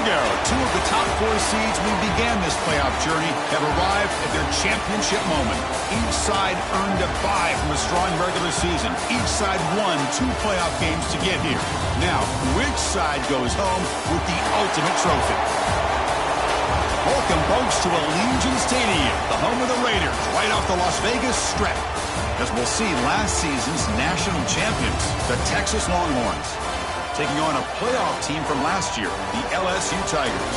we go. Two of the top 4 seeds we began this playoff journey have arrived at their championship moment. Each side earned a bye from a strong regular season. Each side won 2 playoff games to get here. Now, which side goes home with the ultimate trophy? Welcome, folks, to Allegiant Stadium, the home of the Raiders, right off the Las Vegas Strip. As we'll see last season's national champions, the Texas Longhorns, taking on a playoff team from last year, the LSU Tigers.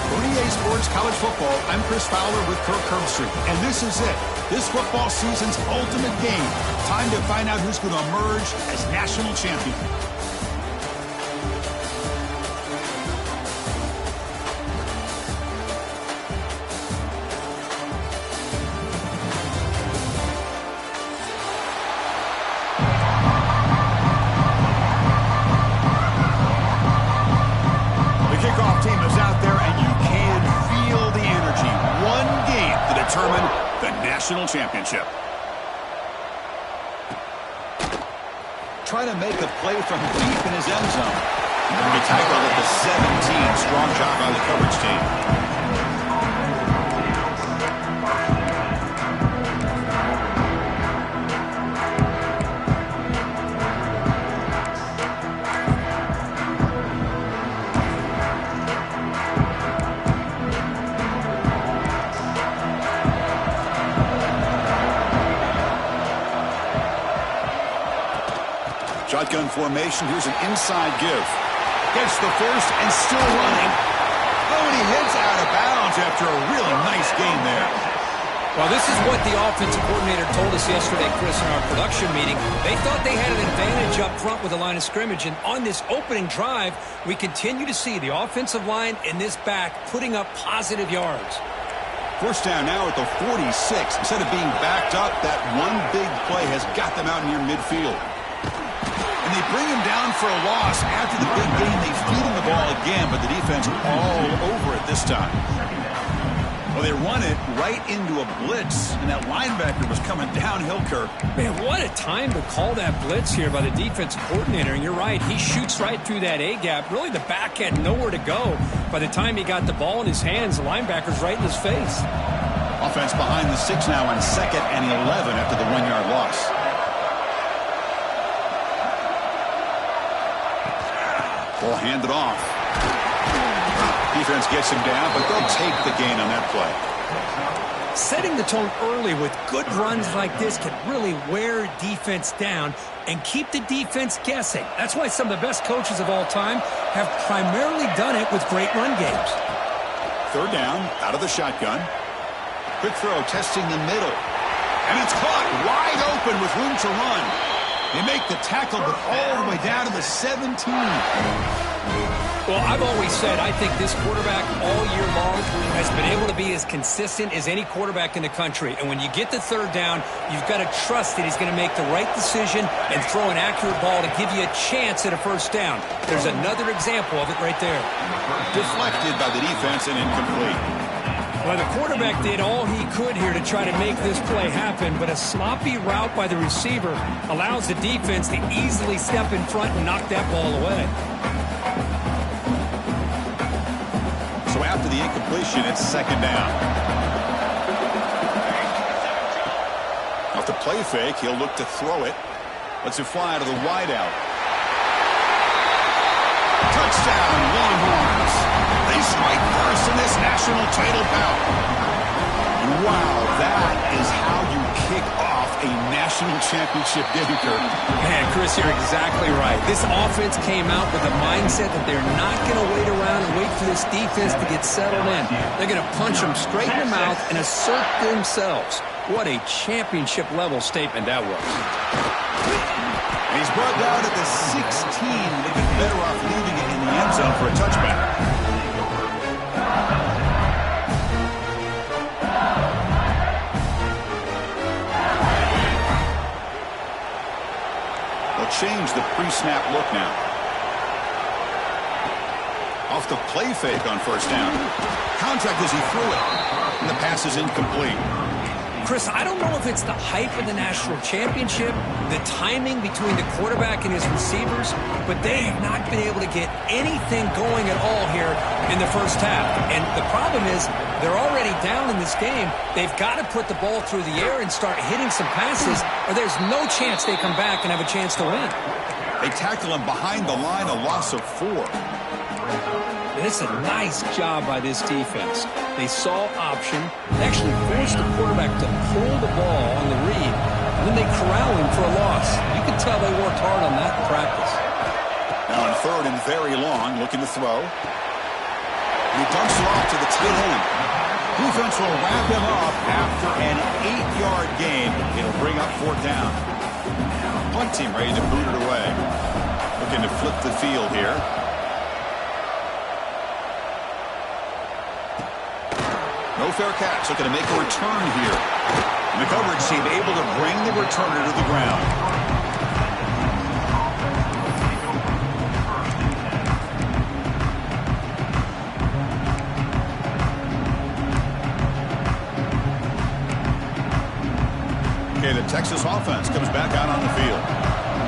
For EA Sports College Football, I'm Chris Fowler with Kirk Herbstreit, and this is it. This football season's ultimate game. Time to find out who's going to emerge as national champion. National championship. Trying to make a play from deep in his end zone. He tackled at the 17. Strong job by the coverage team. Shotgun formation. Here's an inside give. Gets the first and still running. Oh, and he heads out of bounds after a really nice game there. Well, this is what the offensive coordinator told us yesterday, Chris, in our production meeting. They thought they had an advantage up front with the line of scrimmage, and on this opening drive, we continue to see the offensive line and this back putting up positive yards. First down now at the 46. Instead of being backed up, that one big play has got them out near midfield. And they bring him down for a loss. After the big game, they feed him the ball again, but the defense all over it this time. Well, they run it right into a blitz, and that linebacker was coming downhill, Kirk. Man, what a time to call that blitz here by the defense coordinator. And you're right, he shoots right through that A-gap. Really, the back had nowhere to go. By the time he got the ball in his hands, the linebacker's right in his face. Offense behind the 6 now on 2nd and 11 after the 1-yard loss. Ball handed off. Defense gets him down, but they'll take the gain on that play. Setting the tone early with good runs like this can really wear defense down and keep the defense guessing. That's why some of the best coaches of all time have primarily done it with great run games. 3rd down, out of the shotgun. Quick throw, testing the middle. And it's caught wide open with room to run. They make the tackle, but all the way down to the 17. Well, I've always said I think this quarterback all year long has been able to be as consistent as any quarterback in the country. And when you get the 3rd down, you've got to trust that he's going to make the right decision and throw an accurate ball to give you a chance at a 1st down. There's another example of it right there. Deflected by the defense and incomplete. Well, the quarterback did all he could here to try to make this play happen, but a sloppy route by the receiver allows the defense to easily step in front and knock that ball away. So after the incompletion, it's 2nd down. Off the play fake, he'll look to throw it. Lets it fly to the wideout. Touchdown, Longhorns. They strike first in this national title bout. Wow, that is how you kick off a national championship game, Kirk. Man, Chris, you're exactly right. This offense came out with a mindset that they're not going to wait around and wait for this defense to get settled in. They're going to punch them straight in the mouth and assert themselves. What a championship-level statement that was. And he's brought down at the 16. They've been better off leaving it in the end zone for a touchback. Change the pre-snap look now. Off the play fake on 1st down. Contact as he threw it. And the pass is incomplete. Chris, I don't know if it's the hype of the national championship, the timing between the quarterback and his receivers, but they have not been able to get anything going at all here in the first half. And the problem is they're already down in this game. They've got to put the ball through the air and start hitting some passes, or there's no chance they come back and have a chance to win. They tackle him behind the line, a loss of 4. And it's a nice job by this defense. They saw option. They actually forced the quarterback to pull the ball on the read, and then they corral him for a loss. You can tell they worked hard on that in practice. Now on 3rd and very long, looking to throw. He dumps it off to the tight end. Defense will wrap him up after an 8-yard gain. It'll bring up 4th down. Punt team ready to boot it away. Looking to flip the field here. No fair catch. Looking to make a return here. And the coverage team able to bring the returner to the ground. Okay, the Texas offense comes back out on the field.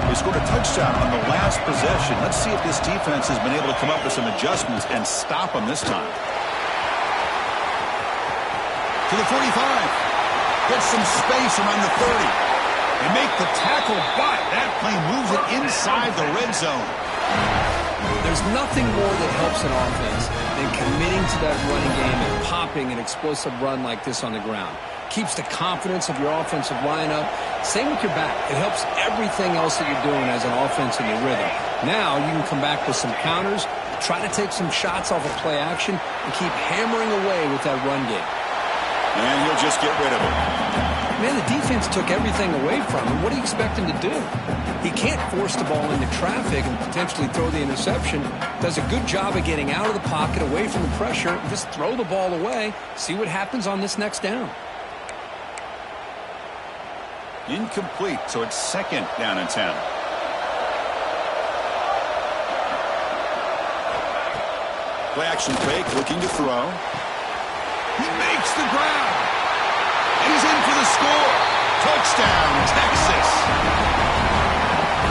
They scored a touchdown on the last possession. Let's see if this defense has been able to come up with some adjustments and stop them this time. To the 45. Gets some space around the 30. They make the tackle, but that play moves it inside the red zone. There's nothing more that helps an offense than committing to that running game and popping an explosive run like this on the ground. Keeps the confidence of your offensive lineup. Same with your back. It helps everything else that you're doing as an offense in your rhythm. Now you can come back with some counters, try to take some shots off of play action, and keep hammering away with that run game. And he'll just get rid of it. Man, the defense took everything away from him. What do you expect him to do? He can't force the ball into traffic and potentially throw the interception. Does a good job of getting out of the pocket, away from the pressure, and just throw the ball away. See what happens on this next down. Incomplete, so it's 2nd down and 10. Play action fake, looking to throw. He makes the grab. And he's in for the score. Touchdown, Texas.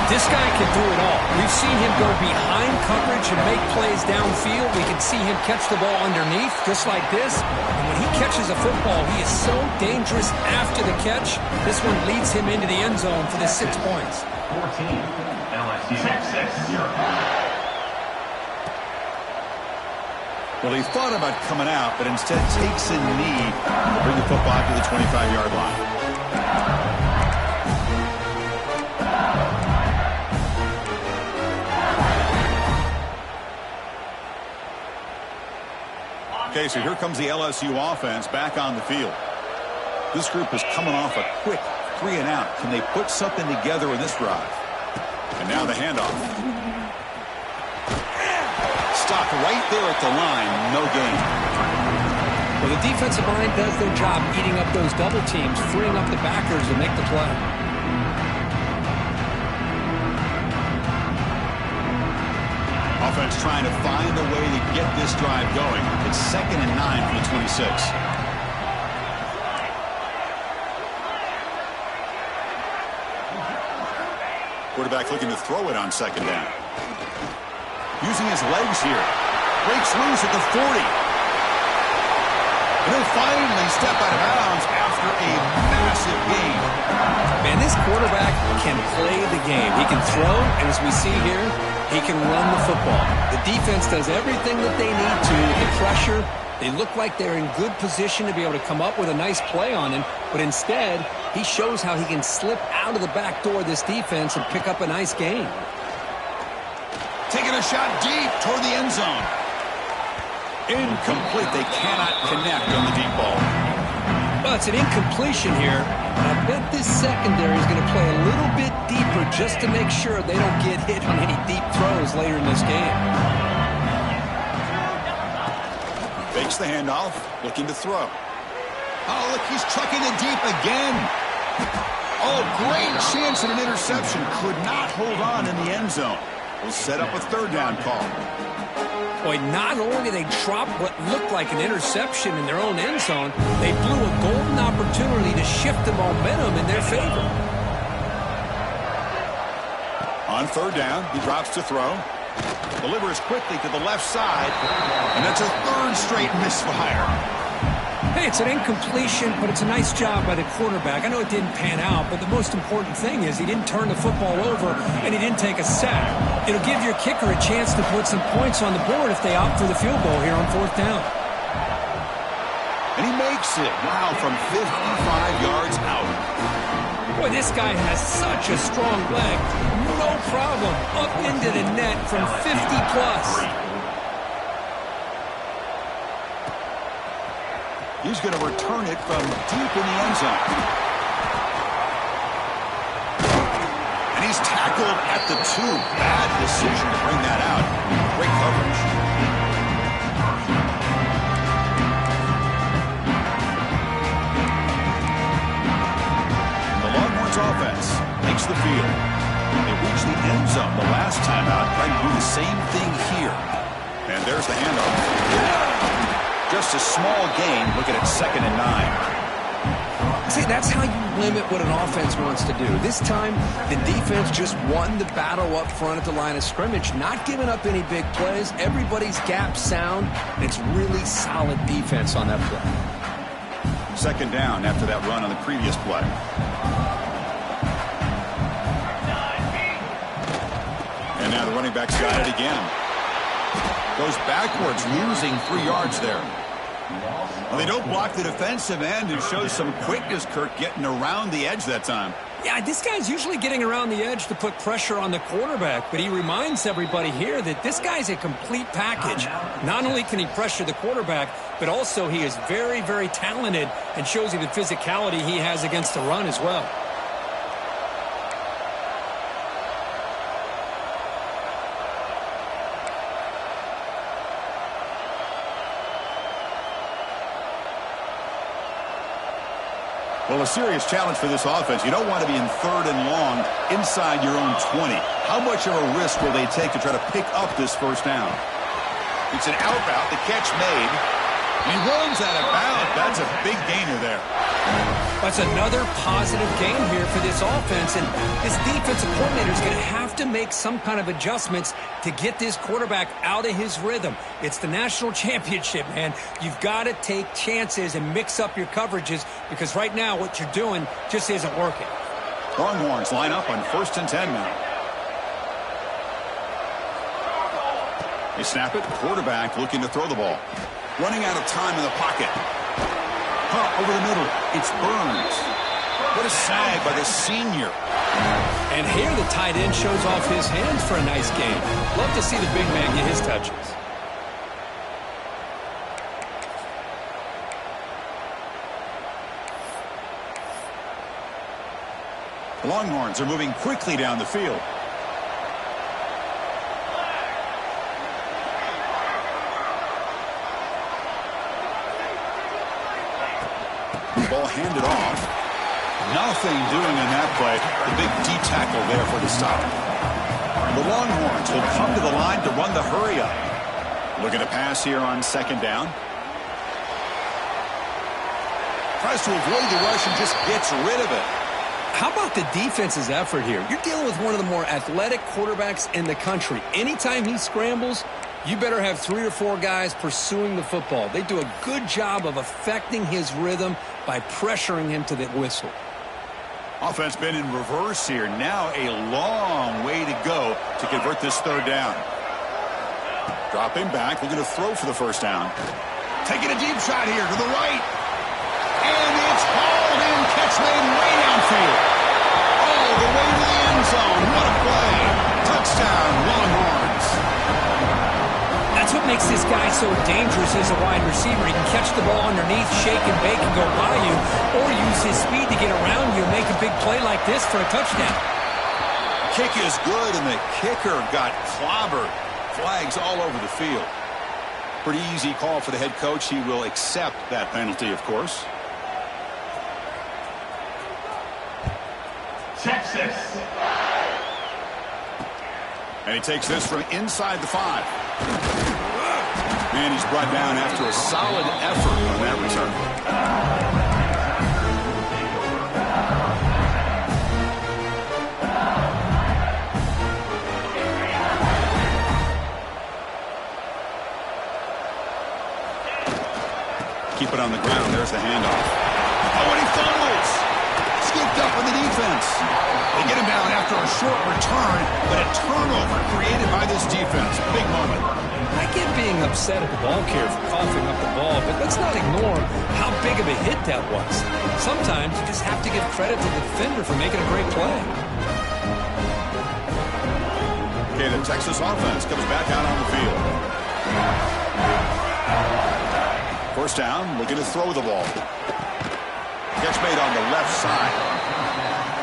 This guy can do it all. We've seen him go behind coverage and make plays downfield. We can see him catch the ball underneath, just like this. And when he catches a football, he is so dangerous after the catch. This one leads him into the end zone for the 6 points. 14, LSU 6. Well, he thought about coming out, but instead takes a knee to bring the football to the 25-yard line. Okay, so here comes the LSU offense back on the field. This group is coming off a quick 3-and-out. Can they put something together in this drive? And now the handoff. Stopped right there at the line. No gain. Well, the defensive line does their job eating up those double teams, freeing up the backers to make the play. Offense trying to find a way to get this drive going. It's 2nd and 9 for the 26. Quarterback looking to throw it on 2nd down. Using his legs here. Breaks loose at the 40. And he'll finally step out of bounds after a massive gain. Man, this quarterback can play the game. He can throw, and as we see here, he can run the football. The defense does everything that they need to with the pressure. They look like they're in good position to be able to come up with a nice play on him, but instead, he shows how he can slip out of the back door of this defense and pick up a nice gain. Taking a shot deep toward the end zone. Incomplete. They cannot connect on the deep ball. Well, it's an incompletion here. And I bet this secondary is going to play a little bit deeper just to make sure they don't get hit on any deep throws later in this game. Fakes the handoff, looking to throw. Oh, look, he's chucking it deep again. Oh, great chance at an interception. Could not hold on in the end zone. We'll set up a 3rd down call. Boy, not only did they drop what looked like an interception in their own end zone, they blew a golden opportunity to shift the momentum in their favor. On third down, he drops to throw. Delivers quickly to the left side. And that's a third straight misfire. Hey, it's an incompletion, but it's a nice job by the quarterback. I know it didn't pan out, but the most important thing is he didn't turn the football over and he didn't take a sack. It'll give your kicker a chance to put some points on the board if they opt for the field goal here on fourth down. And he makes it, wow, from 55 yards out. Boy, this guy has such a strong leg. No problem. Up into the net from 50 plus. He's going to return it from deep in the end zone. And he's tackled at the 2. Bad decision to bring that out. Great coverage. The Longhorns offense takes the field. They reached the end zone the last time out, trying to do the same thing here. And there's the handoff. Just a small gain, looking at 2nd and 9. See, that's how you limit what an offense wants to do. This time, the defense just won the battle up front at the line of scrimmage, not giving up any big plays. Everybody's gap sound, and it's really solid defense on that play. 2nd down after that run on the previous play. And now the running back's got it again. Goes backwards, losing 3 yards there. Well, they don't block the defensive end and shows some quickness, Kirk, getting around the edge that time. Yeah, this guy's usually getting around the edge to put pressure on the quarterback, but he reminds everybody here that this guy's a complete package. Not only can he pressure the quarterback, but also he is very, very talented and shows you the physicality he has against the run as well. Well, a serious challenge for this offense. You don't want to be in 3rd and long inside your own 20. How much of a risk will they take to try to pick up this first down? It's an out route. The catch made. And he runs out of bounds. That's a big gainer there. That's another positive gain here for this offense, and this defensive coordinator is going to have to make some kind of adjustments to get this quarterback out of his rhythm. It's the national championship, man. You've got to take chances and mix up your coverages because right now what you're doing just isn't working. Longhorns line up on 1st and 10 now. They snap it. Quarterback looking to throw the ball. Running out of time in the pocket. Over the middle, it's Burns. What a sag by the senior. And here the tight end shows off his hands for a nice game. Love to see the big man get his touches. The Longhorns are moving quickly down the field. Ball handed off. Nothing doing on that play. The big D tackle there for the stop. The Longhorns will come to the line to run the hurry up. Looking to pass here on 2nd down. Tries to avoid the rush and just gets rid of it. How about the defense's effort here? You're dealing with one of the more athletic quarterbacks in the country. Anytime he scrambles, you better have 3 or 4 guys pursuing the football. They do a good job of affecting his rhythm by pressuring him to the whistle. Offense been in reverse here. Now a long way to go to convert this 3rd down. Dropping back, looking to throw for the 1st down. Taking a deep shot here to the right. And it's hauled in, catch made way downfield. All the way to the end zone. What a play. Touchdown, Longhorns. That's what makes this guy so dangerous as a wide receiver. He can catch the ball underneath, shake and bake and go by you, or use his speed to get around you and make a big play like this for a touchdown. Kick is good, and the kicker got clobbered. Flags all over the field. Pretty easy call for the head coach. He will accept that penalty, of course. Texas. And he takes this from inside the 5. And he's brought down after a solid effort on that return. Keep it on the ground. There's the handoff. Oh, and he fumbles. Scooped up with the defense. They get him down after a short return, but a turnover created by this defense. Big moment. I get being upset at the ball carrier for coughing up the ball, but let's not ignore how big of a hit that was. Sometimes you just have to give credit to the defender for making a great play. Okay, the Texas offense comes back out on the field. First down, looking to throw the ball. Catch made on the left side.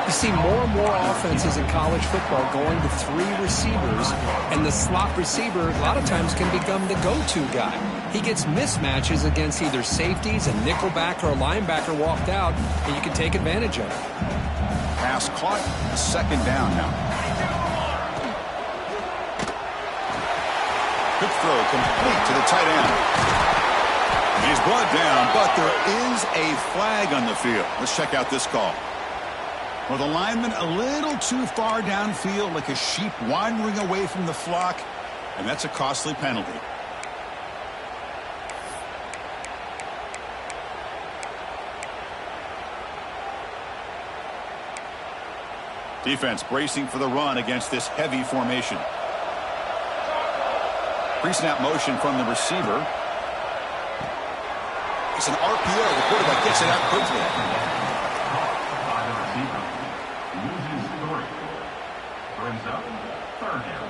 You see more and more offenses in college football going to 3 receivers, and the slot receiver a lot of times can become the go-to guy. He gets mismatches against either safeties, a nickelbacker, or a linebacker walked out, and you can take advantage of it. Pass caught, second down now. Quick throw complete to the tight end. He's brought down, but there is a flag on the field. Let's check out this call. Well, the lineman a little too far downfield, like a sheep wandering away from the flock, and that's a costly penalty. Defense bracing for the run against this heavy formation. Pre-snap motion from the receiver. It's an RPO. The quarterback gets it out quickly. Brings up third down.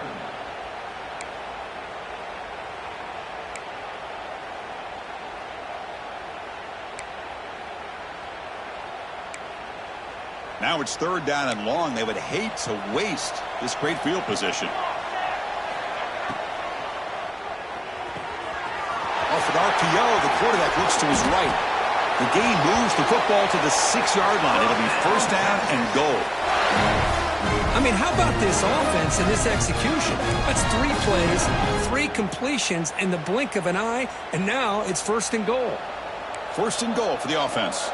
Now it's third down and long. They would hate to waste this great field position. Off an RPO, the quarterback looks to his right. The game moves the football to the 6-yard line. It'll be first down and goal. I mean, how about this offense and this execution? That's 3 plays, 3 completions in the blink of an eye, and now it's first and goal. First and goal for the offense.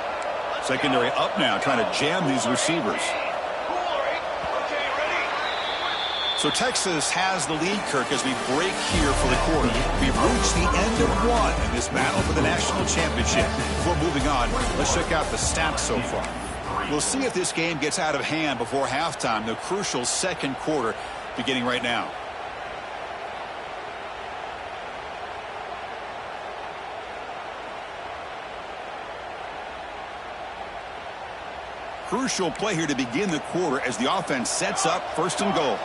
Secondary up now, trying to jam these receivers. So Texas has the lead, Kirk, as we break here for the quarter. We've reached the end of one in this battle for the national championship. Before moving on, let's check out the stats so far. We'll see if this game gets out of hand before halftime, the crucial second quarter beginning right now. Crucial play here to begin the quarter as the offense sets up first and goal.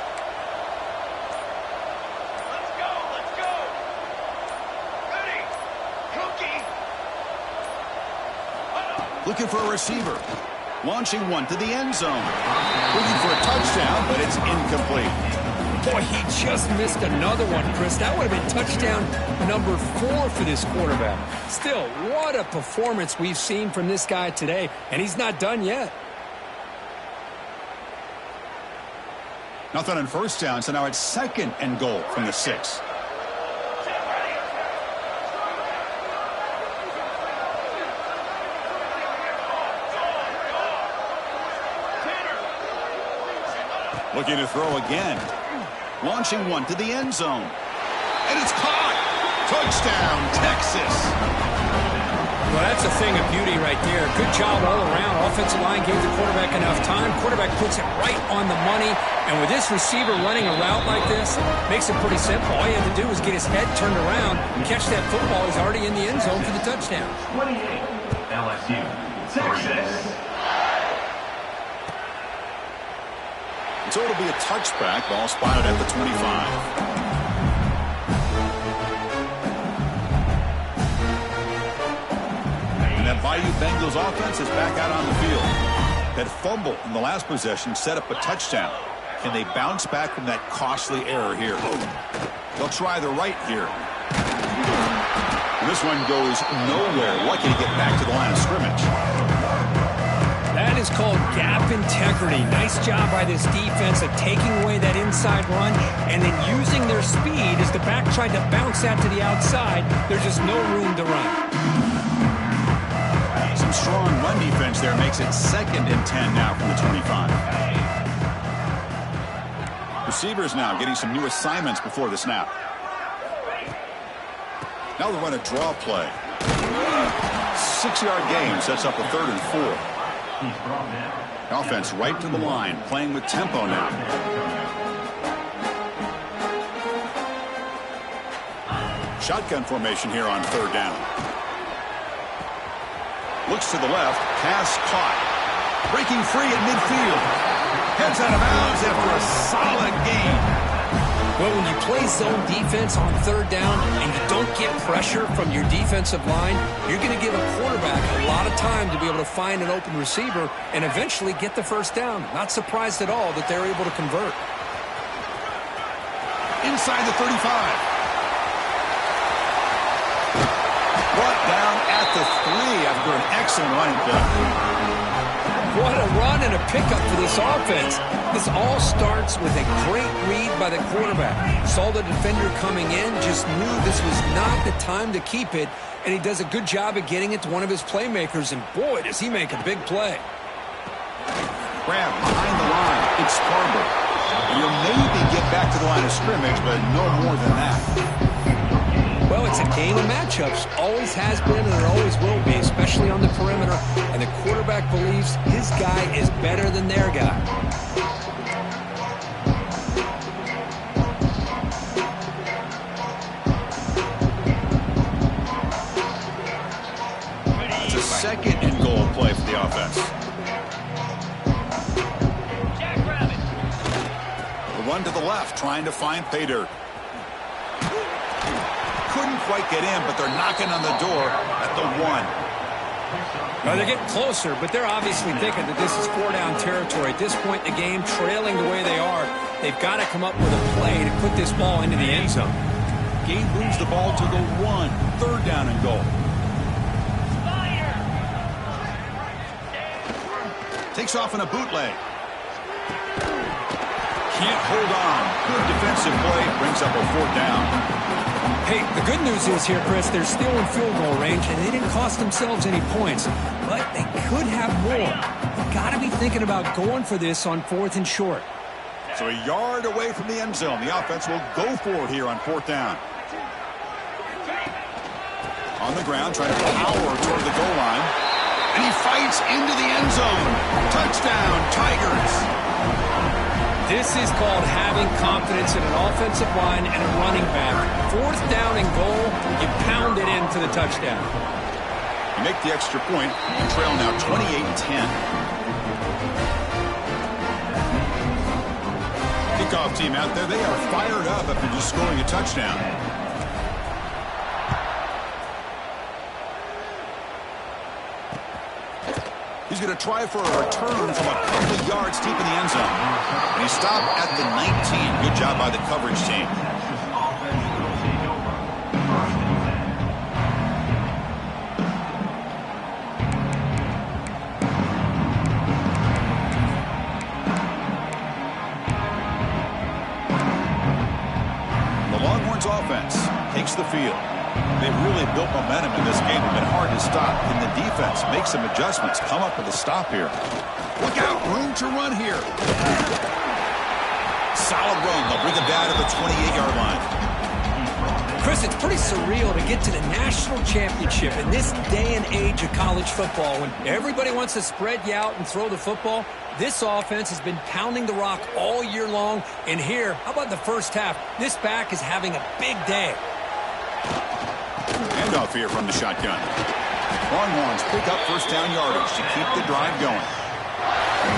Looking for a receiver. Launching one to the end zone. Looking for a touchdown, but it's incomplete. Boy, he just missed another one, Chris. That would have been touchdown number 4 for this quarterback. Still, what a performance we've seen from this guy today, and he's not done yet. Nothing on first down, so now it's second and goal from the 6. Looking to throw again. Launching one to the end zone. And it's caught. Touchdown, Texas. Well, that's a thing of beauty right there. Good job all around. Offensive line gave the quarterback enough time. Quarterback puts it right on the money. And with this receiver running a route like this, makes it pretty simple. All you have to do is get his head turned around and catch that football. He's already in the end zone for the touchdown. 28, LSU, Texas. So it'll be a touchback. Ball spotted at the 25. And that Bayou Bengals offense is back out on the field. That fumble in the last possession set up a touchdown. Can they bounce back from that costly error here? They'll try the right here. This one goes nowhere. Lucky to get back to the line of scrimmage. That is called gap integrity. Nice job by this defense of taking away that inside run and then using their speed as the back tried to bounce that to the outside. There's just no room to run. Some strong run defense there makes it 2nd and 10 now from the 25. Receivers now getting some new assignments before the snap. Now they'll run a draw play. 6-yard gain sets up a 3rd and 4. Offense right to the line, playing with tempo now. Shotgun formation here on 3rd down. Looks to the left, pass caught. Breaking free at midfield. Heads out of bounds after a solid gain. Well, when you play zone defense on 3rd down and you don't get pressure from your defensive line, you're going to give a quarterback a lot of time to be able to find an open receiver and eventually get the 1st down. Not surprised at all that they're able to convert. Inside the 35. Brought down at the 3 after an excellent running play. What a run and a pickup for this offense. This all starts with a great read by the quarterback. Saw the defender coming in, just knew this was not the time to keep it, and he does a good job of getting it to one of his playmakers, and boy, does he make a big play. Grab behind the line. It's Sparber. You'll maybe get back to the line of scrimmage, but no more than that. Well, it's a game of matchups. Always has been and it always will be, especially on the perimeter. And the quarterback believes his guy is better than their guy. It's a 2nd and goal play for the offense. The run to the left, trying to find pay dirt. Couldn't quite get in, but they're knocking on the door at the 1. Well, they're getting closer, but they're obviously thinking that this is 4-down territory. At this point in the game, trailing the way they are, they've got to come up with a play to put this ball into the end zone. Gabe moves the ball to the 1. 3rd down and goal. Takes off in a bootleg. Can't hold on. Good defensive play. Brings up a 4th down. Hey, the good news is here, Chris, they're still in field goal range, and they didn't cost themselves any points. But they could have more. You've got to be thinking about going for this on 4th and short. So a yard away from the end zone. The offense will go for it here on 4th down. On the ground, trying to power toward the goal line. And he fights into the end zone. Touchdown, Tigers. This is called having confidence in an offensive line and a running back. 4th down and goal, you pound it in for the touchdown. You make the extra point and trail now 28-10. Kickoff team out there, they are fired up after just scoring a touchdown. He's going to try for a return from a couple of yards deep in the end zone. And he stopped at the 19. Good job by the coverage team. The Longhorns offense takes the field. They've really built momentum in this game. It's been hard to stop. Can the defense make some adjustments? Come up with a stop here. Look out. Room to run here. Solid run. They'll bring it down to the 28-yard line. Chris, it's pretty surreal to get to the national championship in this day and age of college football when everybody wants to spread you out and throw the football. This offense has been pounding the rock all year long. And here, how about the first half? This back is having a big day. Handoff here from the shotgun. Longhorns pick up 1st down yardage to keep the drive going.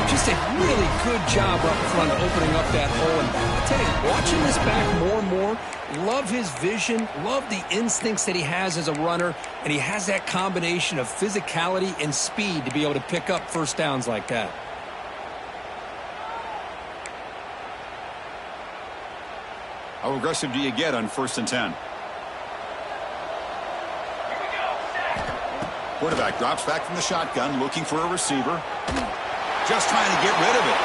Just a really good job up front opening up that hole. And I tell you, watching this back more and more, love his vision, love the instincts that he has as a runner, and he has that combination of physicality and speed to be able to pick up 1st downs like that. How aggressive do you get on 1st and 10? Quarterback drops back from the shotgun, looking for a receiver. just trying to get rid of it.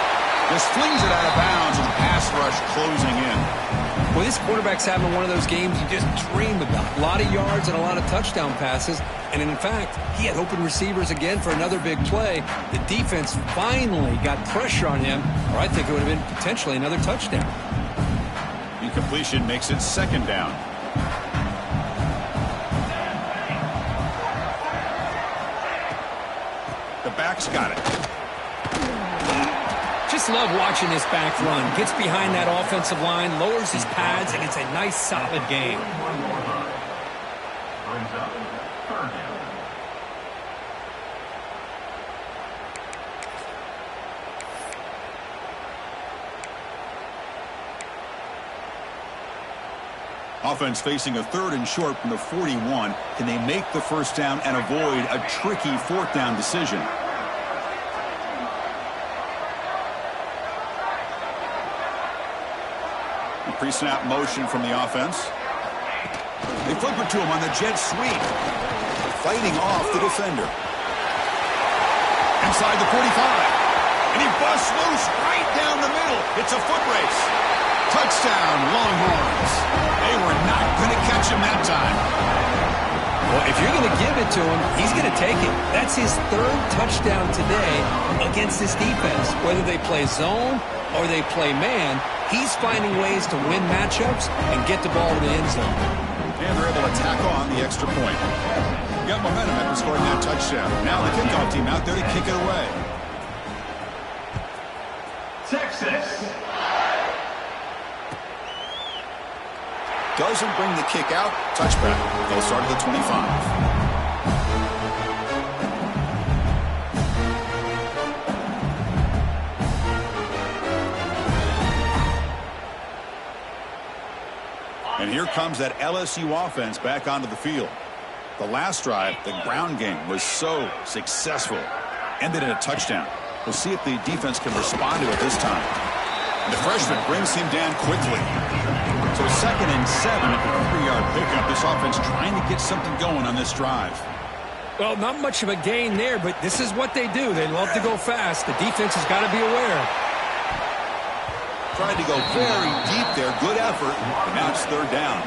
Just flings it out of bounds and pass rush closing in. Well, this quarterback's having one of those games you just dream about. A lot of yards and a lot of touchdown passes. And in fact, he had open receivers again for another big play. The defense finally got pressure on him, or I think it would have been potentially another touchdown. Incompletion makes it second down. The back's got it. Just love watching this back run. Gets behind that offensive line, lowers his pads, and it's a nice, solid game. Brings up third down. Offense facing a 3rd and short from the 41. Can they make the first down and avoid a tricky 4th down decision? Pre-snap motion from the offense. They flip it to him on the jet sweep. Fighting off the defender. Inside the 45. And he busts loose right down the middle. It's a foot race. Touchdown, Longhorns. They were not going to catch him that time. Well, if you're going to give it to him, he's going to take it. That's his 3rd touchdown today against this defense. Whether they play zone or they play man, he's finding ways to win matchups and get the ball to the end zone. And they're able to tack on the extra point. Got momentum after scoring that touchdown. Now the kickoff team out there to kick it away. Texas. Doesn't bring the kick out. Touchback. They'll start at the 25. And here comes that LSU offense back onto the field. The last drive, the ground game, was so successful. Ended in a touchdown. We'll see if the defense can respond to it this time. And the freshman brings him down quickly. So 2nd and 7 at the 3-yard pickup. This offense trying to get something going on this drive. Well, not much of a gain there, but this is what they do. They love to go fast. The defense has got to be aware. Tried to go very deep there. Good effort. And now it's 3rd down.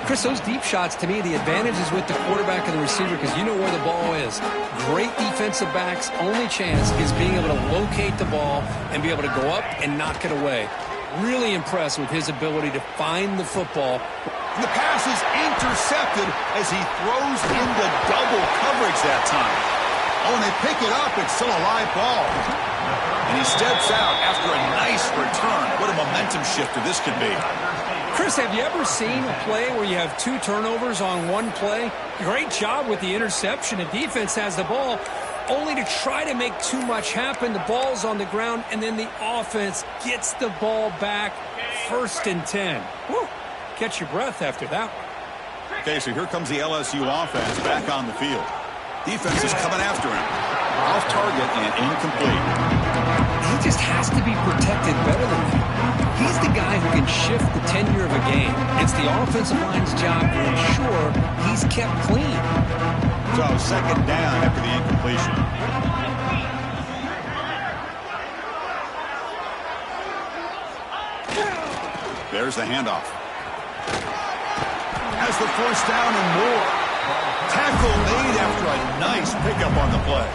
Chris, those deep shots, to me, the advantage is with the quarterback and the receiver because you know where the ball is. Great defensive backs' only chance is being able to locate the ball and be able to go up and knock it away. Really impressed with his ability to find the football. The pass is intercepted as he throws into double coverage that time. Oh, and they pick it up. It's still a live ball. And he steps out after a nice return. What a momentum shifter this could be. Chris, have you ever seen a play where you have 2 turnovers on one play? Great job with the interception. The defense has the ball, only to try to make too much happen. The ball's on the ground, and then the offense gets the ball back. 1st and 10. Woo. Catch your breath after that one. Okay, so here comes the LSU offense back on the field. Defense is coming after him. Off target and incomplete. He just has to be protected better than that. He's the guy who can shift the tenure of a game. It's the offensive line's job to ensure he's kept clean. So 2nd down after the incompletion. There's the handoff. Has the 1st down and more. Tackle made after a nice pickup on the play.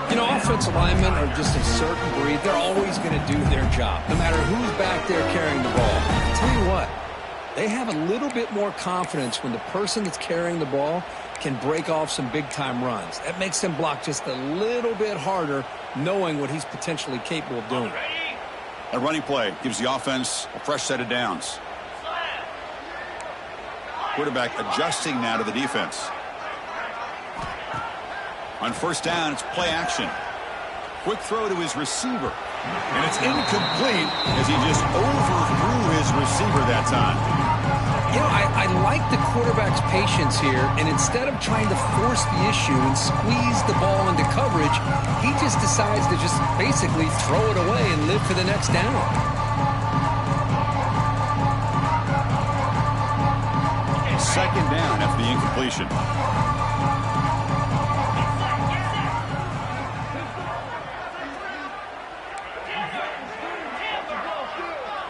You know, offensive linemen are just a certain breed. They're always going to do their job, no matter who's back there carrying the ball. I'll tell you what, they have a little bit more confidence when the person that's carrying the ball can break off some big-time runs. That makes them block just a little bit harder, knowing what he's potentially capable of doing. A running play gives the offense a fresh set of downs. Quarterback adjusting now to the defense. On 1st down, it's play action. Quick throw to his receiver. And it's incomplete as he just overthrew his receiver that time. You know, I like the quarterback's patience here, and instead of trying to force the issue and squeeze the ball into coverage, he just decides to just basically throw it away and live for the next down. Second down after the incompletion.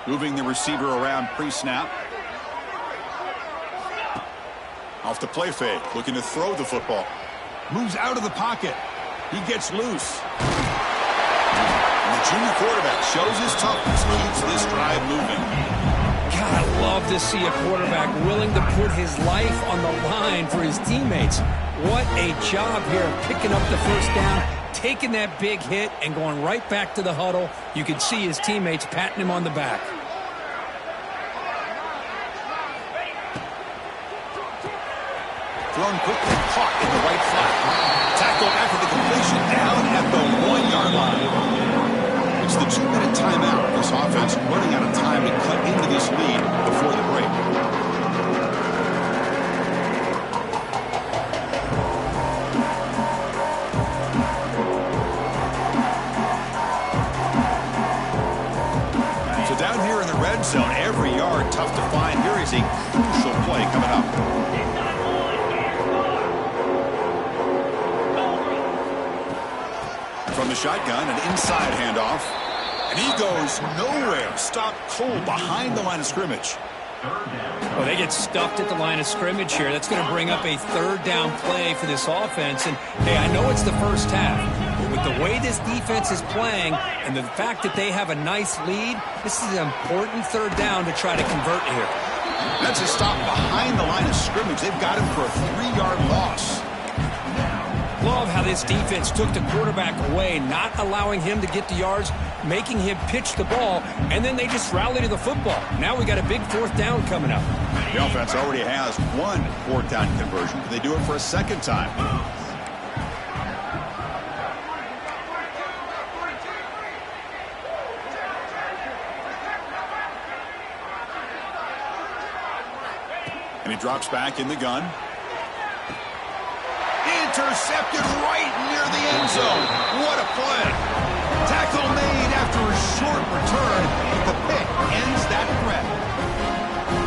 Moving the receiver around pre-snap. Off the play fake, looking to throw the football. Moves out of the pocket. He gets loose. And the junior quarterback shows his toughness, keeps this drive moving. God, I love to see a quarterback willing to put his life on the line for his teammates. What a job here, picking up the first down, taking that big hit, and going right back to the huddle. You can see his teammates patting him on the back. Thrown quickly, caught in the right flat. Tackle after the completion, down at the 1-yard line. It's the 2-minute timeout. This offense running out of time to cut into this lead before the break. So down here in the red zone, every yard tough to find. Here is a crucial play coming up. From the shotgun, an inside handoff. And he goes nowhere. Stopped cold behind the line of scrimmage. Well, they get stuffed at the line of scrimmage here. That's going to bring up a third down play for this offense. And, hey, I know it's the first half, but with the way this defense is playing and the fact that they have a nice lead, this is an important third down to try to convert here. That's a stop behind the line of scrimmage. They've got him for a 3-yard loss. Love how this defense took the quarterback away, not allowing him to get the yards, making him pitch the ball, and then they just rally to the football. Now we got a big fourth down coming up. The offense already has one fourth down conversion. Can they do it for a second time? And he drops back in the gun. Intercepted right near the end zone. What a play. Tackle made after a short return. The pick ends that threat.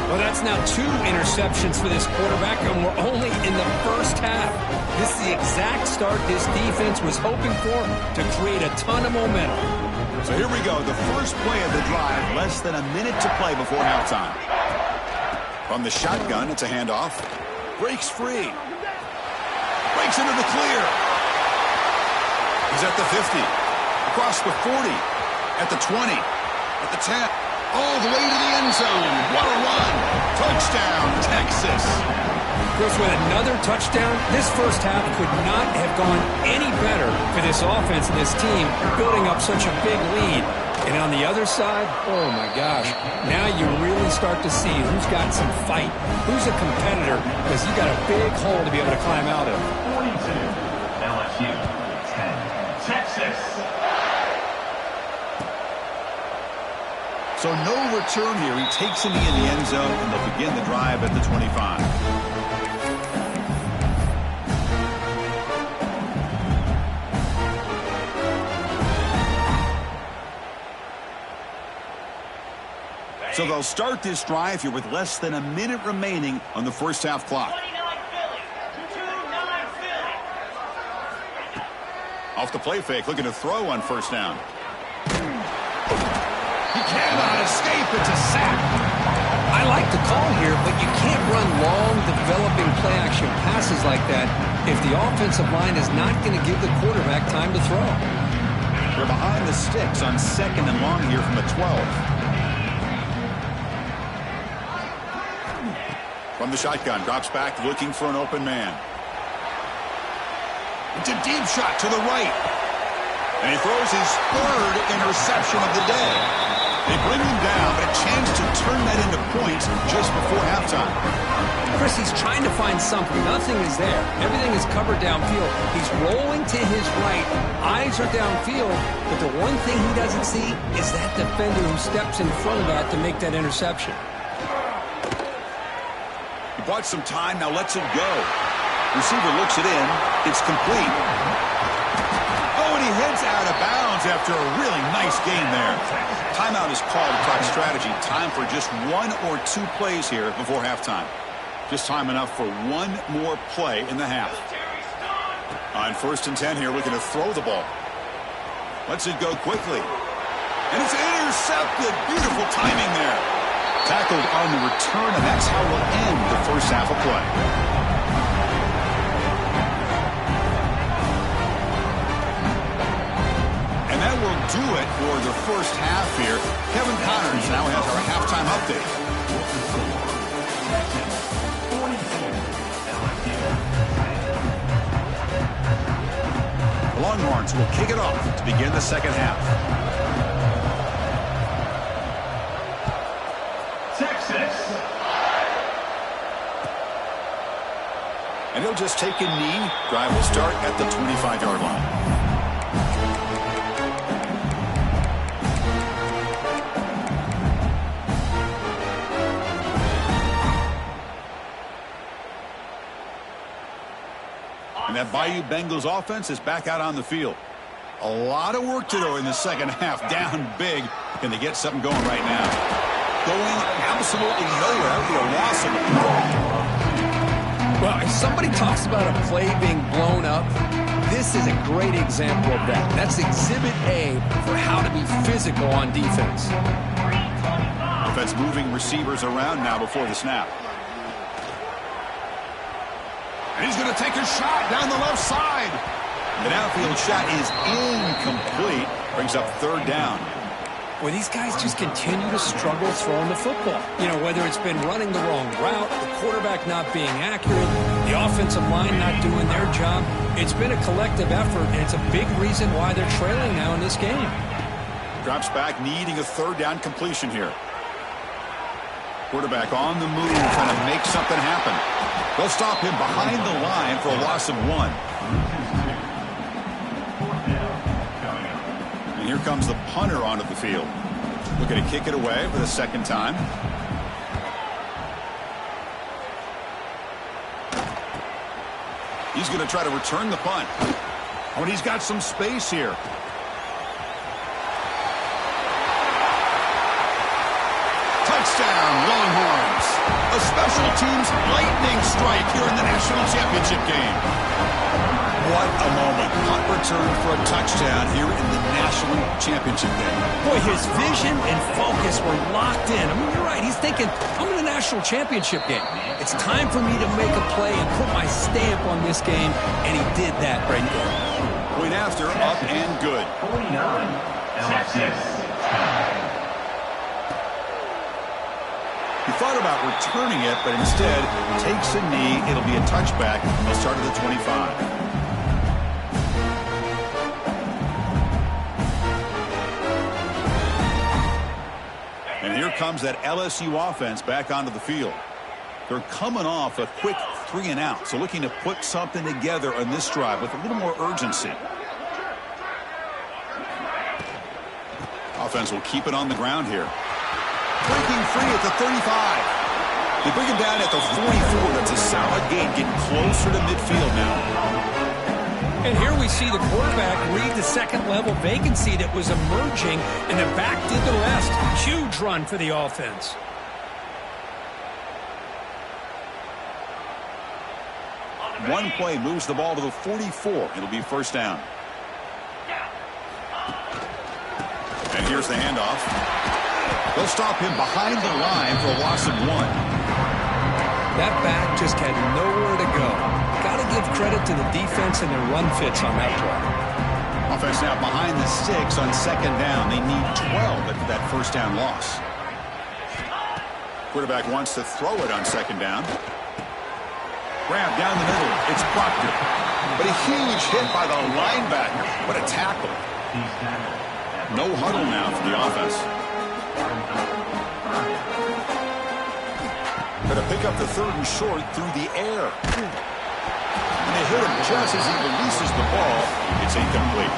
Well, that's now 2 interceptions for this quarterback, and we're only in the first half. This is the exact start this defense was hoping for to create a ton of momentum. So here we go. The first play of the drive. Less than a minute to play before halftime. From the shotgun, it's a handoff. Breaks free. Breaks into the clear. He's at the 50. Across the 40. At the 20. At the 10. All the way to the end zone. What a run. Touchdown, Texas. Chris, with another touchdown, this first half could not have gone any better for this offense and this team, building up such a big lead. And on the other side, oh my gosh, now you really start to see who's got some fight, who's a competitor, because you got a big hole to be able to climb out of. 42, LSU, 10, Texas. So no return here. He takes him in the end zone, and they'll begin the drive at the 25. So they'll start this drive here with less than a minute remaining on the first half clock. 29 Philly. 29 Philly. Off the play fake, looking to throw on first down. He cannot escape. It's a sack. I like the call here, but you can't run long, developing play-action passes like that if the offensive line is not going to give the quarterback time to throw. They're behind the sticks on second and long here from the 12. From the shotgun, drops back, looking for an open man. It's a deep shot to the right. And he throws his third interception of the day. They bring him down, but a chance to turn that into points just before halftime. Chris, he's trying to find something. Nothing is there. Everything is covered downfield. He's rolling to his right. Eyes are downfield, but the one thing he doesn't see is that defender who steps in front of that to make that interception. He bought some time, now lets it go. Receiver looks it in. It's complete. Oh, and he heads out of bounds after a really nice game there. Timeout is called to talk strategy. Time for just 1 or 2 plays here before halftime. Just time enough for one more play in the half. On first and 10 here, looking to throw the ball. Lets it go quickly. And it's intercepted. Beautiful timing there. Tackled on the return, and that's how we'll end the first half of play. And that will do it for the first half here. Kevin Connors now has our halftime update. The Longhorns will kick it off to begin the second half. And he'll just take a knee. Drive will start at the 25-yard line. And that Bayou Bengals offense is back out on the field. A lot of work to do in the second half. Down big. Can they get something going right now? Going absolutely nowhere. It'll be a loss of the ball. Well, if somebody talks about a play being blown up, this is a great example of that. That's exhibit A for how to be physical on defense. Defense moving receivers around now before the snap. And he's going to take a shot down the left side. The downfield shot is incomplete. Brings up third down. Well, these guys just continue to struggle throwing the football. You know, whether it's been running the wrong route, the quarterback not being accurate, the offensive line not doing their job. It's been a collective effort, and it's a big reason why they're trailing now in this game. Drops back, needing a third down completion here. Quarterback on the move, trying to make something happen. They'll stop him behind the line for a loss of 1. And here comes the punter onto the field. Looking to kick it away for the second time. He's going to try to return the punt. Oh, and he's got some space here. Touchdown, Longhorns. A special teams lightning strike here in the national championship game. What a moment. Punt return for a touchdown here in the national championship game. Boy, his vision and focus were locked in. I mean, you're right. He's thinking, I'm in a national championship game. It's time for me to make a play and put my stamp on this game, and he did that right there. Point after, up and good. 49. Texas. He thought about returning it, but instead takes a knee. It'll be a touchback. He'll start at the 25. And here comes that LSU offense back onto the field. They're coming off a quick 3-and-out, so looking to put something together on this drive with a little more urgency. Offense will keep it on the ground here. Breaking free at the 35. They bring him down at the 44. That's a solid gain, getting closer to midfield now. And here we see the quarterback read the second-level vacancy that was emerging, and the back did the rest. Huge run for the offense. One play moves the ball to the 44. It'll be first down. And here's the handoff. They'll stop him behind the line for a loss of 1. That back just had nowhere to go. Got to give credit to the defense and their run fits on that play. Offense now behind the 6 on second down. They need 12 after that first down loss. Quarterback wants to throw it on second down. Grab down the middle. It's Proctor. But a huge hit by the linebacker. What a tackle. No huddle now for the offense. Going to pick up the third and short through the air. And they hit him just as he releases the ball. It's incomplete.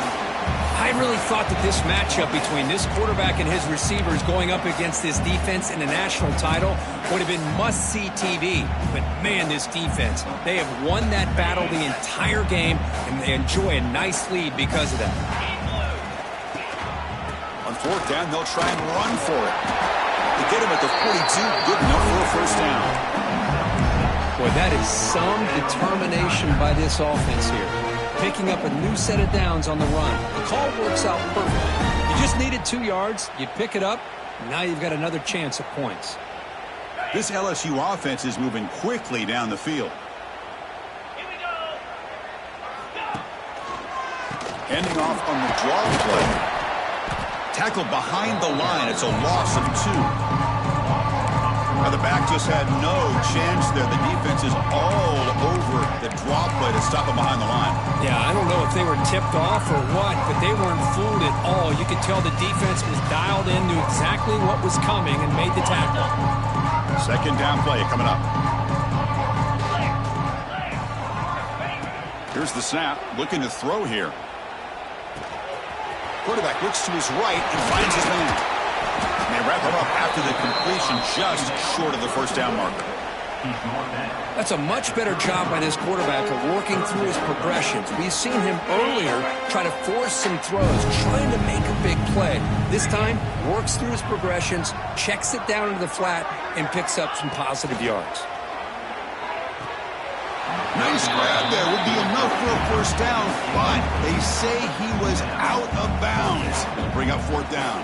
I really thought that this matchup between this quarterback and his receivers going up against this defense in a national title would have been must-see TV. But, man, this defense, they have won that battle the entire game, and they enjoy a nice lead because of that. On fourth down, they'll try and run for it. They get him at the 42, good enough for a first down. Boy, that is some determination by this offense here. Picking up a new set of downs on the run. The call works out perfect. You just needed 2 yards. You pick it up. Now you've got another chance at points. This LSU offense is moving quickly down the field. Handing off on the draw play. Tackled behind the line. It's a loss of 2. Now the back just had no chance there. The defense is all over the draw play to stop him behind the line. Yeah, I don't know if they were tipped off or what, but they weren't fooled at all. You could tell the defense was dialed in, knew exactly what was coming, and made the tackle. Second down play coming up. Here's the snap. Looking to throw here. Quarterback looks to his right and finds his man. And they wrap him up after the completion just short of the first down marker. That's a much better job by this quarterback of working through his progressions. We've seen him earlier try to force some throws, trying to make a big play. This time, works through his progressions, checks it down into the flat, and picks up some positive yards. Nice grab there. Would be enough for a first down, but they say he was out of bounds. Bring up fourth down.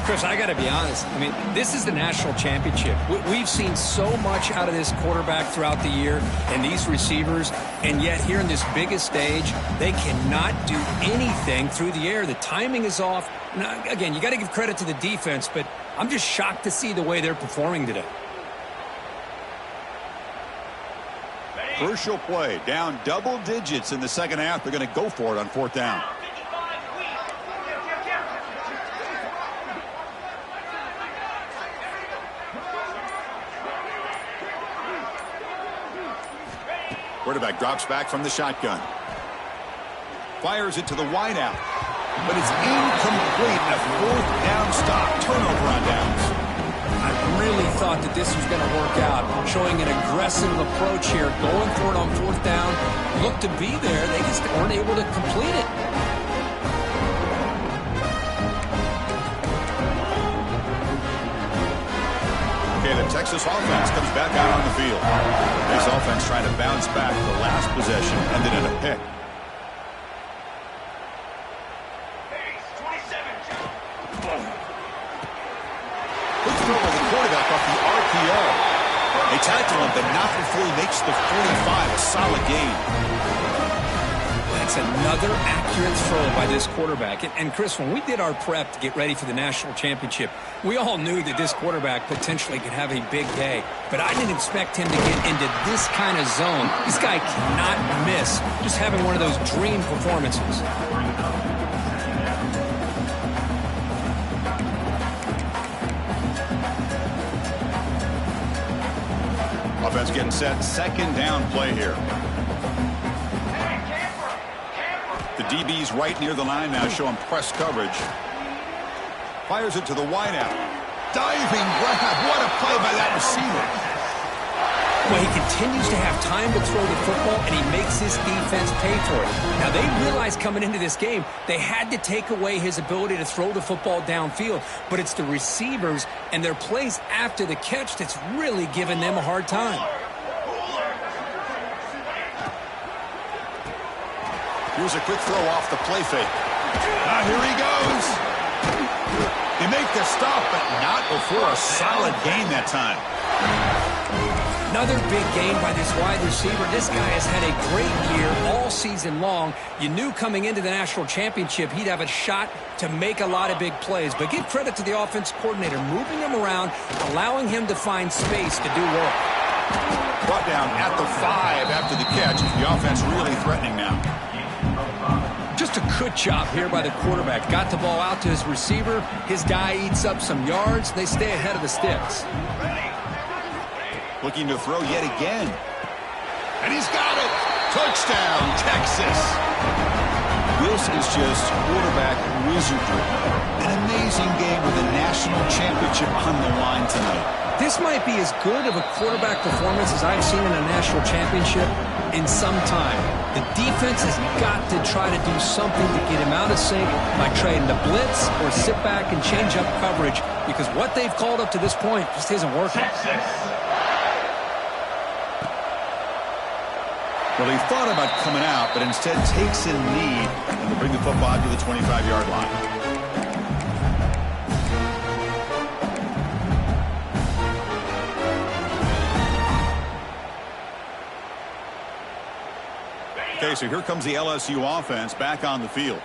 Chris, I got to be honest. I mean, this is the national championship. We've seen so much out of this quarterback throughout the year and these receivers, and yet here in this biggest stage, they cannot do anything through the air. The timing is off. Now, again, you got to give credit to the defense, but I'm just shocked to see the way they're performing today. Crucial play, down double digits in the second half. They're going to go for it on fourth down. Quarterback drops back from the shotgun. Fires it to the wideout. But it's incomplete. A fourth down stop. Turnover on downs. I really thought that this was going to work out, showing an aggressive approach here, going for it on fourth down. Looked to be there. They just weren't able to complete it. Okay, the Texas offense comes back out on the field. This offense trying to bounce back. The last possession ended in a pick. They tackle him, but not before he makes the 45. A solid gain. That's another accurate throw by this quarterback. And Chris, when we did our prep to get ready for the national championship, we all knew that this quarterback potentially could have a big day. But I didn't expect him to get into this kind of zone. This guy cannot miss. Just having one of those dream performances. Offense getting set. Second down play here. The DB's right near the line now, showing press coverage. Fires it to the wideout. Diving grab. What a play by that receiver. Well, he continues to have time to throw the football, and he makes his defense pay for it. Now, they realized coming into this game, they had to take away his ability to throw the football downfield. But it's the receivers and their plays after the catch that's really giving them a hard time. Here's a quick throw off the play fake. Here he goes. They make the stop, but not before a solid gain that time. Another big gain by this wide receiver. This guy has had a great year all season long. You knew coming into the national championship he'd have a shot to make a lot of big plays. But give credit to the offense coordinator, moving him around, allowing him to find space to do work. Brought down at the 5 after the catch. The offense really threatening now. Just a good job here by the quarterback. Got the ball out to his receiver. His guy eats up some yards. They stay ahead of the sticks. Looking to throw yet again. And he's got it. Touchdown, Texas. This is just quarterback wizardry. An amazing game with a national championship on the line tonight. This might be as good of a quarterback performance as I've seen in a national championship in some time. The defense has got to try to do something to get him out of sync by trading the blitz or sit back and change up coverage, because what they've called up to this point just isn't working. Well, he thought about coming out, but instead takes a knee and will bring the football to the 25-yard line. Okay, so here comes the LSU offense back on the field.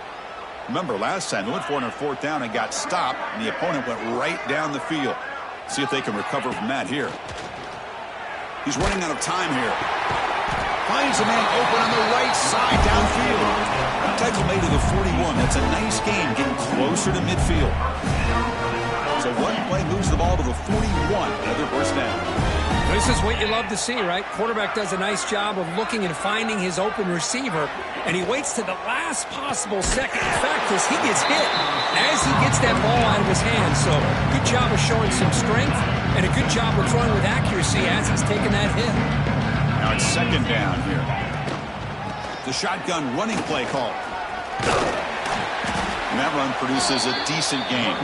Remember, last time they went for it on 4th down and got stopped, and the opponent went right down the field. See if they can recover from that here. He's running out of time here. Finds a man open on the right side downfield. Tackle made to the 41. That's a nice gain, getting closer to midfield. So one play moves the ball to the 41. Another first down. This is what you love to see, right? Quarterback does a nice job of looking and finding his open receiver, and he waits to the last possible second. In fact, as he gets hit, as he gets that ball out of his hands. So good job of showing some strength, and a good job of throwing with accuracy as he's taking that hit. Now it's 2nd down here. The shotgun running play call. And that run produces a decent gain.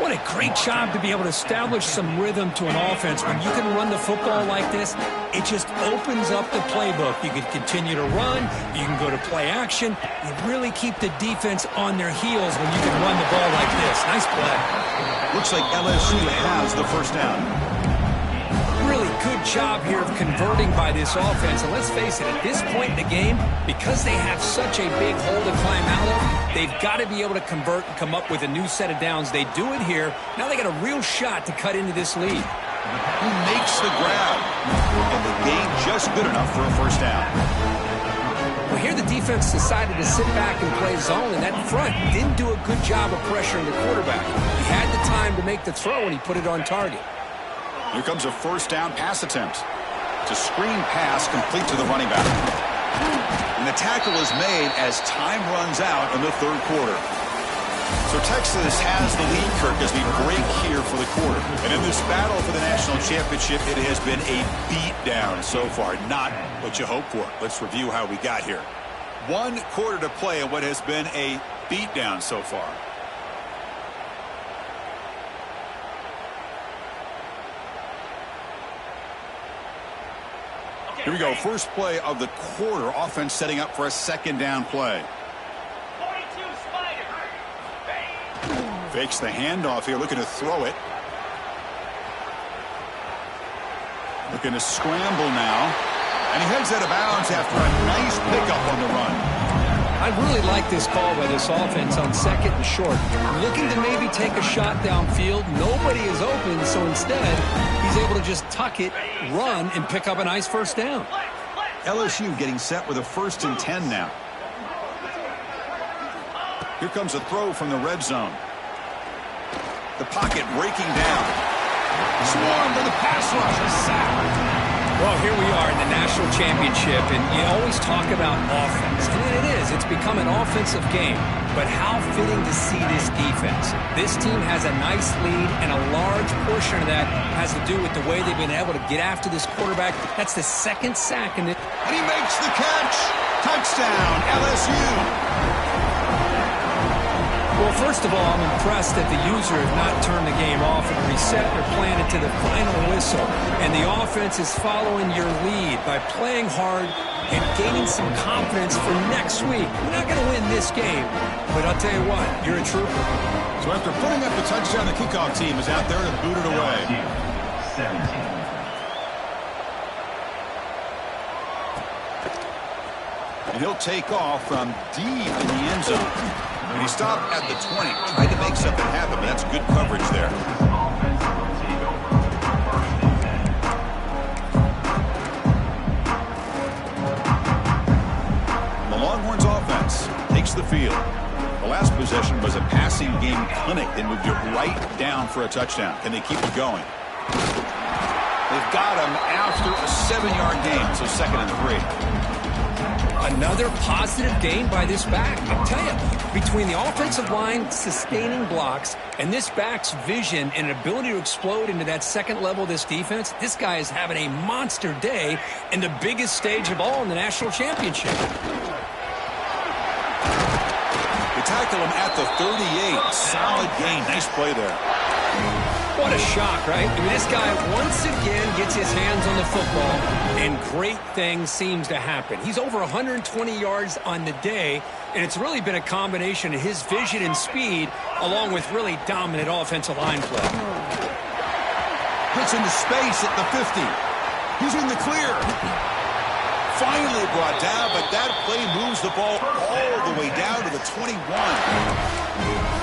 What a great job to be able to establish some rhythm to an offense. When you can run the football like this, it just opens up the playbook. You can continue to run. You can go to play action. You really keep the defense on their heels when you can run the ball like this. Nice play. Looks like LSU has the first down. Really good job here of converting by this offense. And let's face it, at this point in the game, because they have such a big hole to climb out of, they've got to be able to convert and come up with a new set of downs. They do it here. Now they got a real shot to cut into this lead. He makes the grab. And the gain just good enough for a first down. Well, here the defense decided to sit back and play zone, and that front didn't do a good job of pressuring the quarterback. He had the time to make the throw, and he put it on target. Here comes a first down pass attempt. It's a screen pass complete to the running back. And the tackle is made as time runs out in the 3rd quarter. So Texas has the lead, Kirk, as we break here for the quarter. And in this battle for the national championship, it has been a beatdown so far. Not what you hope for. Let's review how we got here. 1 quarter to play in what has been a beatdown so far. Here we go. First play of the quarter. Offense setting up for a 2nd down play. Fakes the handoff here. Looking to throw it. Looking to scramble now. And he heads out of bounds after a nice pickup on the run. I really like this call by this offense on 2nd and short. Looking to maybe take a shot downfield. Nobody is open, so instead, he's able to just tuck it, run, and pick up a nice first down. LSU getting set with a 1st and 10 now. Here comes a throw from the red zone. The pocket breaking down. Swarm to the pass rush. A sack. Well, here we are in the national championship, and you always talk about offense. And it is. It's become an offensive game. But how fitting to see this defense. This team has a nice lead, and a large portion of that has to do with the way they've been able to get after this quarterback. That's the 2nd sack in it. And he makes the catch. Touchdown, LSU. Well, first of all, I'm impressed that the user has not turned the game off and reset their plan to the final whistle. And the offense is following your lead by playing hard and gaining some confidence for next week. We're not going to win this game, but I'll tell you what, you're a trooper. So after putting up the touchdown, the kickoff team is out there to boot it away. 17. And he'll take off from deep in the end zone. And he stopped at the 20. Tried to make something happen, but that's good coverage there. The Longhorns offense takes the field. The last possession was a passing game clinic. They moved it right down for a touchdown. Can they keep it going? They've got him after a 7-yard gain, so 2nd and 3. Another positive gain by this back. I tell you, between the offensive line sustaining blocks and this back's vision and ability to explode into that 2nd level of this defense, this guy is having a monster day in the biggest stage of all in the national championship. They tackle him at the 38. Solid gain. Nice play there. What a shock, right? I mean, this guy once again gets his hands on the football, and great things seems to happen. He's over 120 yards on the day, and it's really been a combination of his vision and speed, along with really dominant offensive line play. Gets into space at the 50. He's in the clear. Finally brought down, but that play moves the ball all the way down to the 21.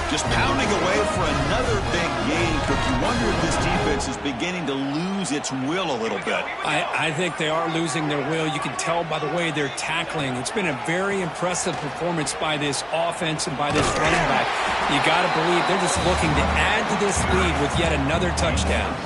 Just pounding away for another big gain. Cook, you wonder if this defense is beginning to lose its will a little bit. I think they are losing their will. You can tell by the way they're tackling. It's been a very impressive performance by this offense and by this running back. You got to believe they're just looking to add to this lead with yet another touchdown.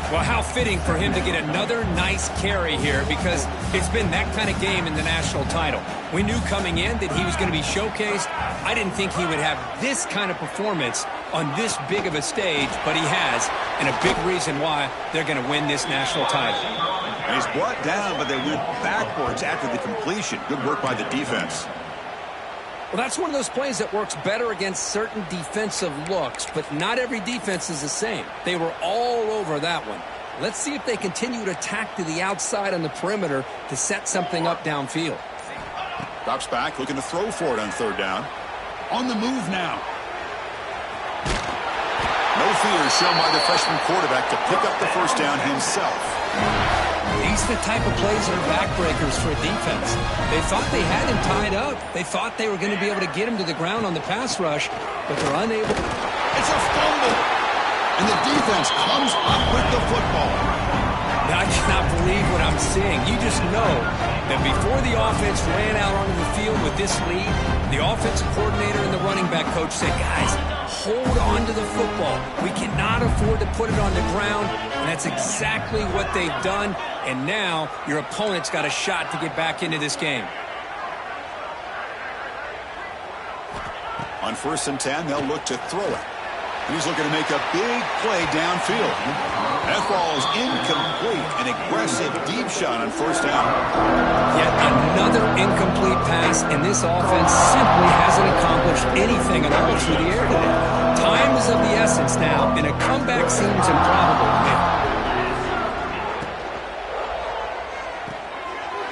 Well, how fitting for him to get another nice carry here, because it's been that kind of game in the national title. We knew coming in that he was going to be showcased. I didn't think he would have this kind of performance on this big of a stage, but he has, and a big reason why they're going to win this national title. And he's brought down, but they went backwards after the completion. Good work by the defense. Well, that's one of those plays that works better against certain defensive looks, but not every defense is the same. They were all over that one. Let's see if they continue to attack to the outside on the perimeter to set something up downfield. Drops back, looking to throw for it on third down. On the move now. No fear shown by the freshman quarterback to pick up the first down himself. These are the type of plays that are backbreakers for a defense. They thought they had him tied up. They thought they were going to be able to get him to the ground on the pass rush, but they're unable. It's a fumble, and the defense comes up with the football. I cannot believe what I'm seeing. You just know that before the offense ran out onto the field with this lead, the offensive coordinator and the running back coach said, guys, hold on to the football. We cannot afford to put it on the ground, and that's exactly what they've done. And now your opponent's got a shot to get back into this game. On 1st and 10, they'll look to throw it. He's looking to make a big play downfield. That ball is incomplete. An aggressive deep shot on 1st down. Yet another incomplete pass, and this offense simply hasn't accomplished anything at all through the air today. Time is of the essence now, and a comeback seems improbable to me.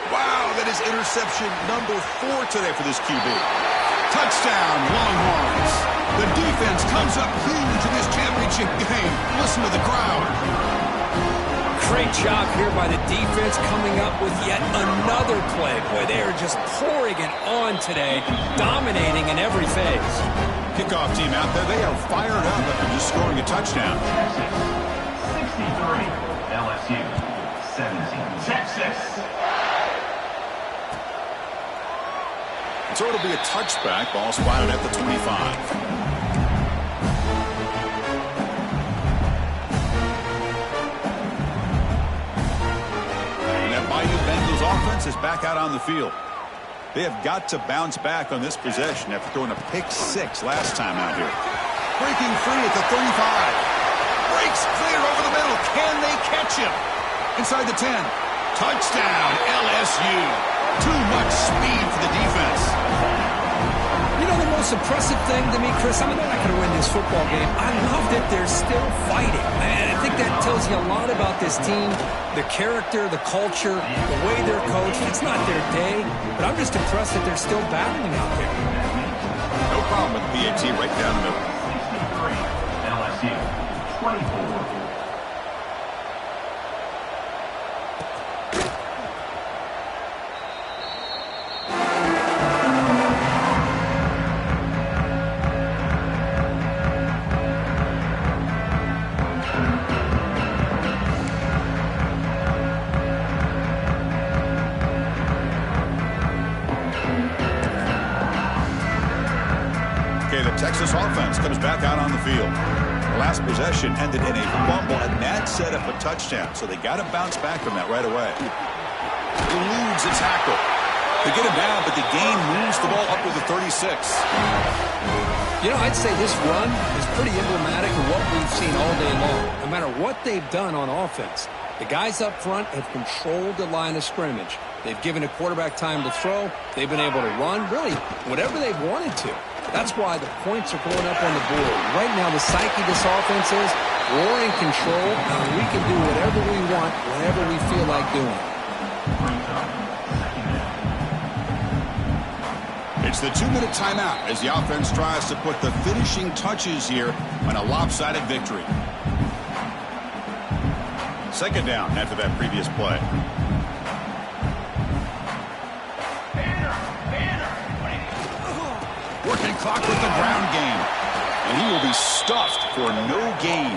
Wow, that is interception number 4 today for this QB. Touchdown, Longhorns. The defense comes up huge in this championship game. Listen to the crowd. Great job here by the defense coming up with yet another play. Boy, they are just pouring it on today, dominating in every phase. Kickoff team out there, they are fired up after just scoring a touchdown. 63, LSU, 17, Texas. So it'll be a touchback. Ball spotted at the 25. Bengals offense is back out on the field. They have got to bounce back on this possession after throwing a pick 6 last time out here. Breaking free at the 35. Breaks clear over the middle. Can they catch him? Inside the 10. Touchdown, LSU. Too much speed for the defense. You know, the most impressive thing to me, Chris, I mean, they're not going to win this football game. I love that they're still fighting. And I think that tells you a lot about this team, the character, the culture, the way they're coached. It's not their day, but I'm just impressed that they're still battling out there. No problem with the PAT right down the middle. 63, LSU, 24. Texas offense comes back out on the field. Last possession ended in a fumble, and that set up a touchdown. So they got to bounce back from that right away. Eludes a tackle. They get him down, but the gain moves the ball up to the 36. You know, I'd say this run is pretty emblematic of what we've seen all day long. No matter what they've done on offense, the guys up front have controlled the line of scrimmage. They've given a quarterback time to throw. They've been able to run, really, whatever they've wanted to. That's why the points are going up on the board. Right now, the psyche of this offense is we're in control, and we can do whatever we want, whenever we feel like doing. It's the 2-minute timeout as the offense tries to put the finishing touches here on a lopsided victory. Second down after that previous play. stuffed for no gain.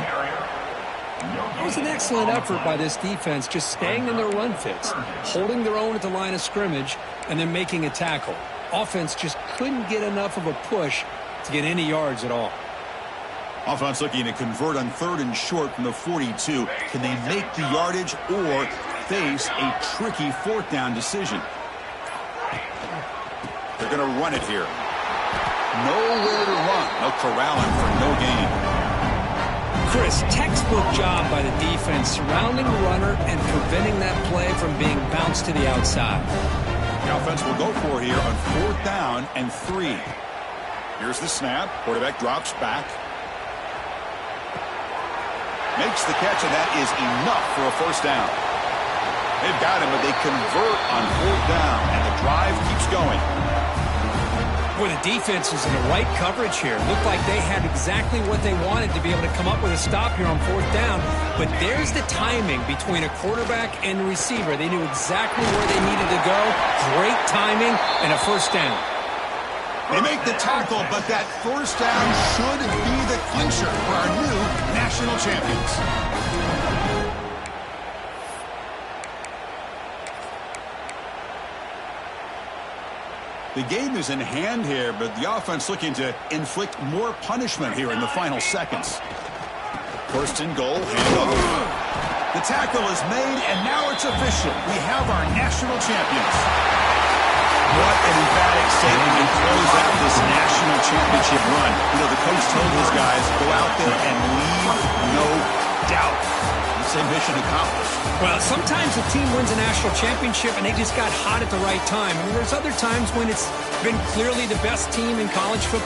It was an excellent effort by this defense, just staying in their run fits, holding their own at the line of scrimmage, and then making a tackle. Offense just couldn't get enough of a push to get any yards at all. Offense looking to convert on 3rd and short from the 42. Can they make the yardage or face a tricky 4th down decision? They're going to run it here. Nowhere to run. They'll corral him for no gain. Chris, textbook job by the defense surrounding the runner and preventing that play from being bounced to the outside. The offense will go for it here on 4th down and 3. Here's the snap. Quarterback drops back. Makes the catch, and that is enough for a 1st down. They've got him, but they convert on 4th down, and the drive keeps going. Boy, the defense is in the right coverage here. Looked like they had exactly what they wanted to be able to come up with a stop here on 4th down. But there's the timing between a quarterback and the receiver. They knew exactly where they needed to go. Great timing and a 1st down. They make the tackle, but that 1st down should be the clincher for our new national champions. The game is in hand here, but the offense looking to inflict more punishment here in the final seconds. 1st and goal, handoff. The tackle is made, and now it's official. We have our national champions. What an emphatic statement to close out this national championship run. You know, the coach told his guys, go out there and leave no doubt. It's a mission accomplished. Well, sometimes a team wins a national championship and they just got hot at the right time. I mean, there's other times when it's been clearly the best team in college football.